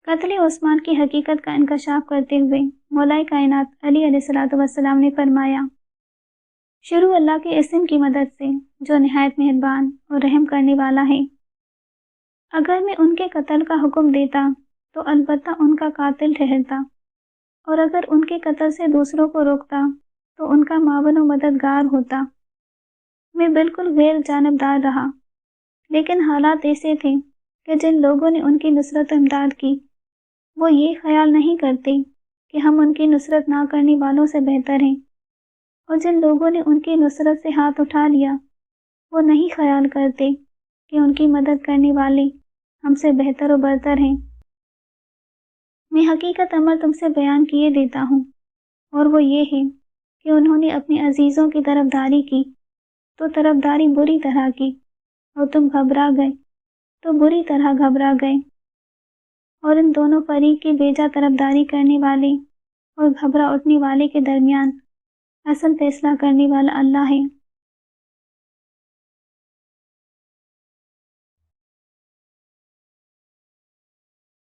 قتل عثمان کی حقیقت کا انکشاف کرتے ہوئے مولا کائنات علی علیہ الصلوۃ والسلام نے فرمایا، شروع اللہ کے اسم کی مدد سے جو نہایت مہربان اور رحم کرنے والا ہے۔ اگر میں ان کے قتل کا حکم دیتا تو البتہ ان کا قاتل ٹھہرتا، اور اگر ان کے قتل سے دوسروں کو روکتا تو ان کا معاون و مددگار ہوتا۔ میں بالکل غیر جانبدار رہا، لیکن حالات ایسے تھے کہ جن لوگوں نے ان کی نصرت و امداد کی وہ یہ خیال نہیں کرتے کہ ہم ان کی نصرت نہ کرنے والوں سے بہتر ہیں، اور جن لوگوں نے ان کی نصرت سے ہاتھ اٹھا لیا وہ نہیں خیال کرتے کہ ان کی مدد کرنے والے ہم سے بہتر و برتر ہیں۔ میں حقیقت عمل تم سے بیان کیے دیتا ہوں، اور وہ یہ ہے کہ انہوں نے اپنے عزیزوں کی طرفداری کی تو طرفداری بری طرح کی، اور تم گھبرا گئے تو بری طرح گھبرا گئے، اور ان دونوں فریق کی بیجا طرفداری کرنے والے اور گھبرا اٹھنے والے کے درمیان اصل فیصلہ کرنے والا اللہ ہے۔